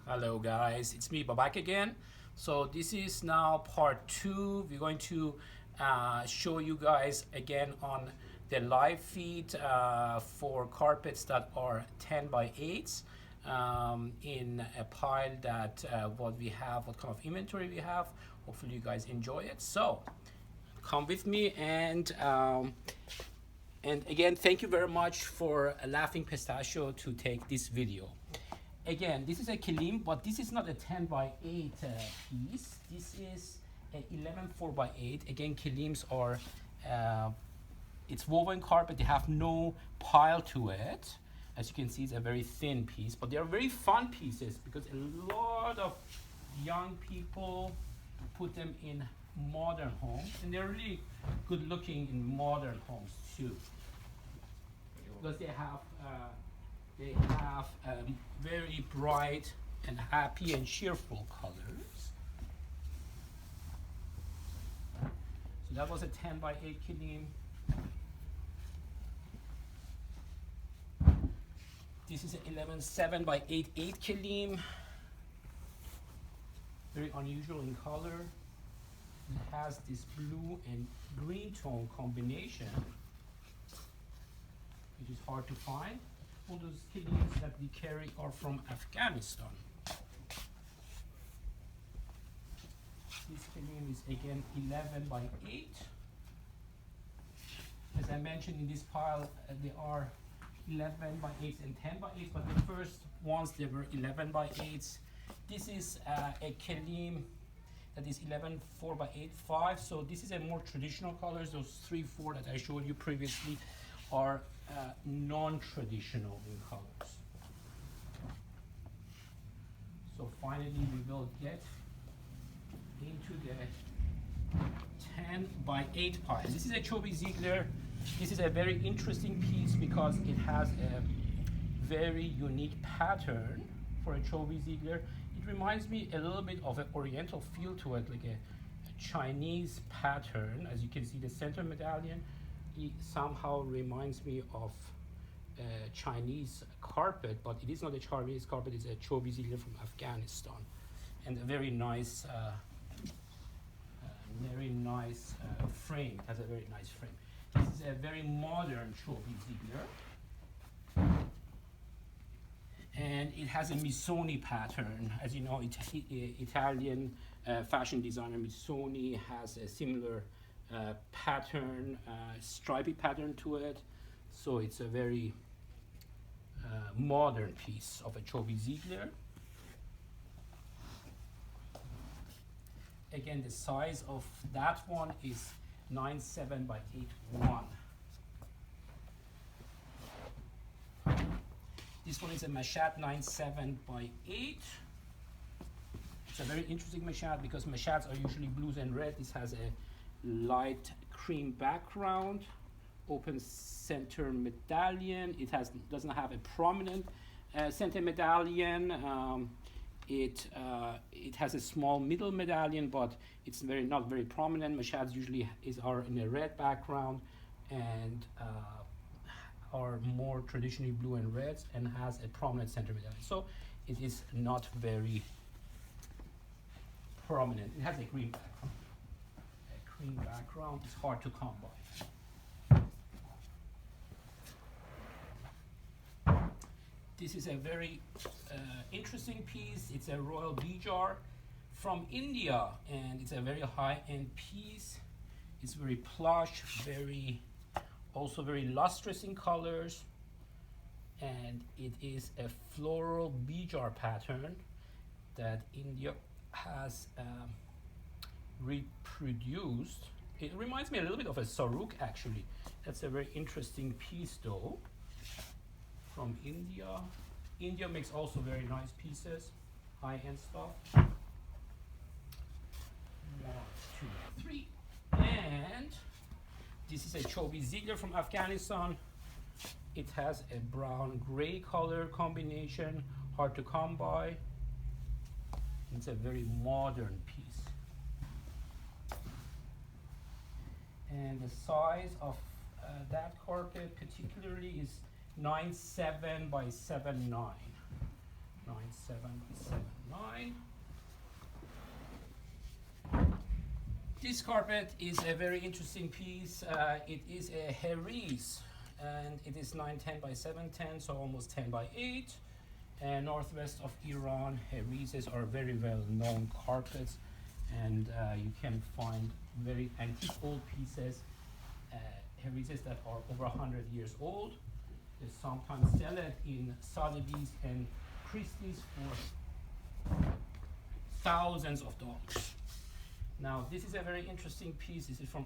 Hello guys, it's me Babak again. So this is now part 2. We're going to show you guys again on the live feed for carpets that are 10 by 8 in a pile that what kind of inventory we have. Hopefully you guys enjoy it. So come with me and again, thank you very much for Laughing Pistachio to take this video. Again, this is a kilim, but this is not a 10 by 8 piece. This is an 11 4 by 8. Again, kilims are, it's woven carpet. They have no pile to it. As you can see, it's a very thin piece, but they are very fun pieces because a lot of young people put them in modern homes, and they're really good looking in modern homes too, because they have very bright and happy and cheerful colors. So that was a 10 by 8 kilim. This is an 11 7 by 8 kilim. Very unusual in color. It has this blue and green tone combination, which is hard to find. All those kilims that we carry are from Afghanistan. This kilim is again 11 by 8. As I mentioned, in this pile they are 11 by 8 and 10 by 8, but the first ones they were 11 by 8s. This is a kilim that is 11 4 by 8 5. So this is a more traditional colors. Those 3 4 that I showed you previously are non-traditional in colors. So finally we will get into the 10 by 8 pile. This is a Chobi Ziegler. This is a very interesting piece because it has a very unique pattern for a Chobi Ziegler. It reminds me a little bit of an oriental feel to it, like a Chinese pattern. As you can see, the center medallion, it somehow reminds me of Chinese carpet, but it is not a Chinese carpet. It's a Chobi Ziegler from Afghanistan, and a very nice frame. It has a very nice frame. This is a very modern Chobi Ziegler, and it has a Missoni pattern. As you know, Italian fashion designer Missoni has a similar pattern, stripy pattern to it. So it's a very modern piece of a Chobi Ziegler. Again, the size of that one is 9 7 by 8 1. This one is a Mashat 9 7 by 8. It's a very interesting Mashat because Mashats are usually blues and red. This has a light cream background, open center medallion. It doesn't have a prominent center medallion. It has a small middle medallion, but it's not very prominent. Mashats usually are in a red background and are more traditionally blue and reds, and has a prominent center medallion. So it is not very prominent. It has a green background. Green background is hard to come by. This is a very interesting piece. It's a Royal Bijar from India, and it's a very high-end piece. It's very plush, also very lustrous in colors, and it is a floral Bijar pattern that India has reproduced. It reminds me a little bit of a Saruk actually. That's a very interesting piece though, from India. India makes also very nice pieces, high-end stuff. 1 2 3. And this is a Chobi Ziegler from Afghanistan. It has a brown gray color combination, hard to come by. It's a very modern piece. And the size of that carpet particularly is 9 7 by 7 9. 9 7 by 7 9. design. This carpet is a very interesting piece. It is a Herries, and it is 910 by 710, so almost 10 by 8. Northwest of Iran, Herries are very well known carpets, and you can find very antique old pieces, Herries that are over 100 years old. They sometimes sell it in Sotheby's and Christie's for thousands of dollars. Now, this is a very interesting piece. This is from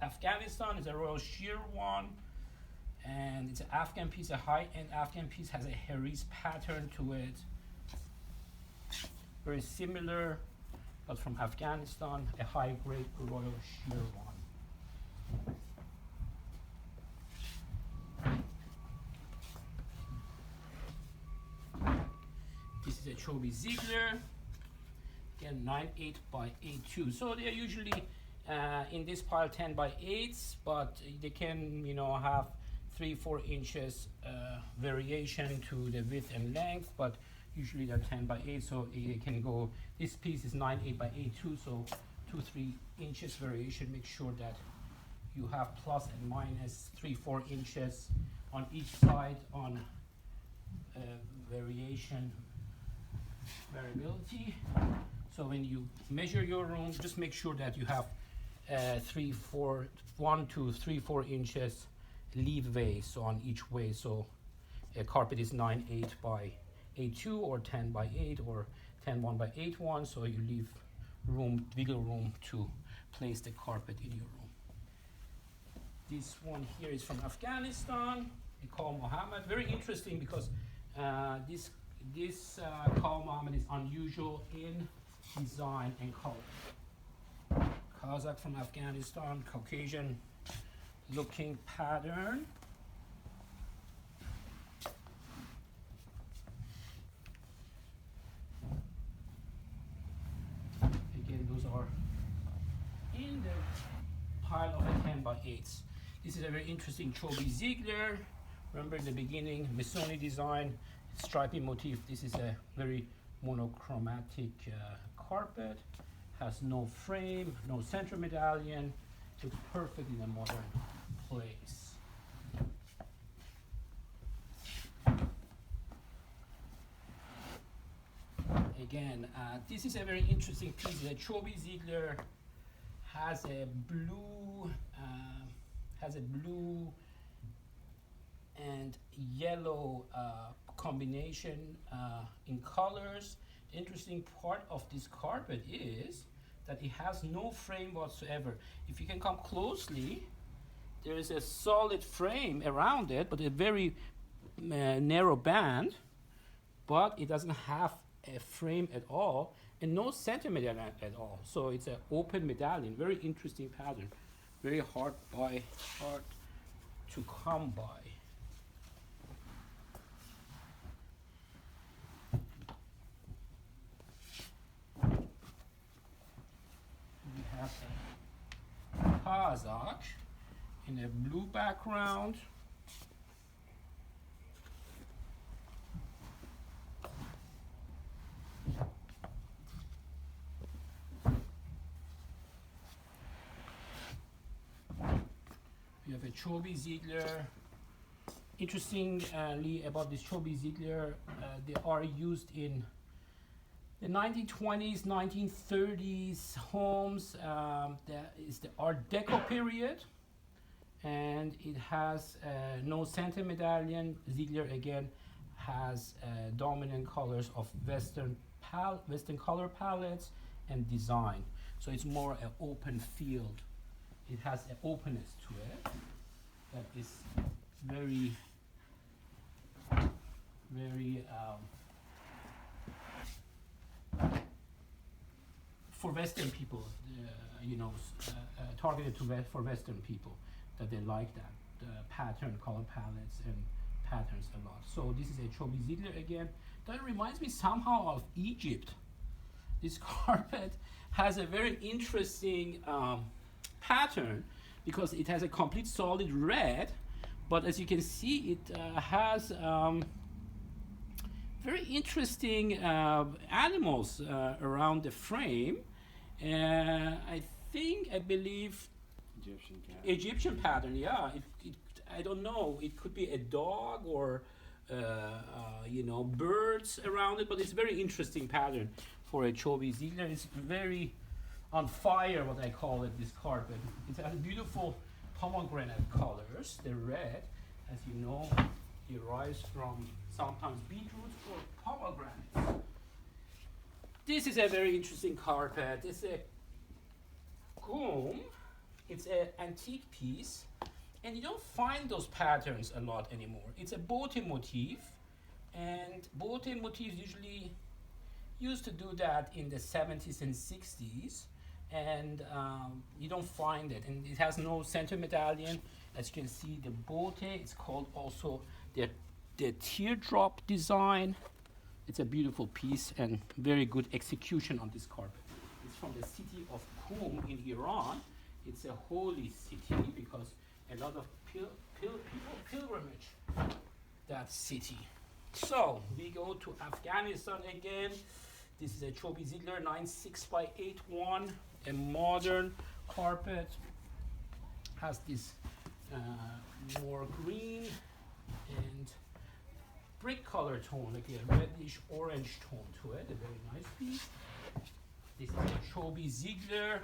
Afghanistan. It's a Royal Shirwan, and it's an Afghan piece, a high-end Afghan piece, has a Herries pattern to it. Very similar, but from Afghanistan, a high-grade Royal Shirwan. This is a Chobi Ziegler. Again, 9.8 by 8.2. So they're usually in this pile 10 by 8s, but they can, have 3-4 inches variation to the width and length, but usually they're 10 by 8, so it can go. This piece is 9.8 by 8.2, so 2-3 inches variation. Make sure that you have plus and minus 3-4 inches on each side on variability. So when you measure your room, just make sure that you have 1 to 3-4 inches leeway, so on each way. So a carpet is 9.8 by 8.2 or 10 by 8 or 10.1 by 8.1, so you leave wiggle room to place the carpet in your room. This one here is from Afghanistan, a Qal Muhammad. Very interesting because this Qal Muhammad is unusual in design and color. Kazakh from Afghanistan, Caucasian looking pattern. Again, those are in the pile of the 10 by 8s. This is a very interesting Chobi Ziegler. Remember in the beginning, Missoni design, striping motif. This is a very monochromatic carpet. Has no frame, no center medallion. Looks perfect in a modern place. Again, this is a very interesting piece. The Chobi Ziegler has a blue and yellow combination in colors. The interesting part of this carpet is that it has no frame whatsoever. If you can come closely, there is a solid frame around it, but a very narrow band, but it doesn't have a frame at all and no center medallion at all. So it's an open medallion. Very interesting pattern. Very hard to come by. We have a Kazakh in a blue background. We have a Chobi Ziegler. Interestingly about this Chobi Ziegler, they are used in the 1920s, 1930s homes. That is the Art Deco period, and it has no center medallion. Ziegler again has dominant colors of Western color palettes and design. So it's more an open field. It has an openness to it that is very, very for Western people, targeted for Western people, that they like that pattern, color palettes, and patterns a lot. So this is a Chobi Ziegler again. That reminds me somehow of Egypt. This carpet has a very interesting pattern because it has a complete solid red, but as you can see, it has very interesting animals around the frame. I believe Egyptian pattern. Yeah, I don't know. It could be a dog or birds around it, but it's very interesting pattern for a Chobi Ziegler. It's very on fire, what I call it, this carpet. It has beautiful pomegranate colors. The red, as you know, derives from sometimes beetroots or pomegranates. This is a very interesting carpet. It's a comb. It's an antique piece, and you don't find those patterns a lot anymore. It's a bote motif, and bote motifs usually used to do that in the 70s and 60s, and you don't find it. And it has no center medallion. As you can see, the bote, it's called also the teardrop design. It's a beautiful piece and very good execution on this carpet. It's from the city of Qum in Iran. It's a holy city because a lot of people pilgrimage that city. So we go to Afghanistan again. This is a Chobi Ziegler 96 by 81, a modern carpet. Has this more green and brick color tone, like a reddish orange tone to it. A very nice piece. This is a Chobi Ziegler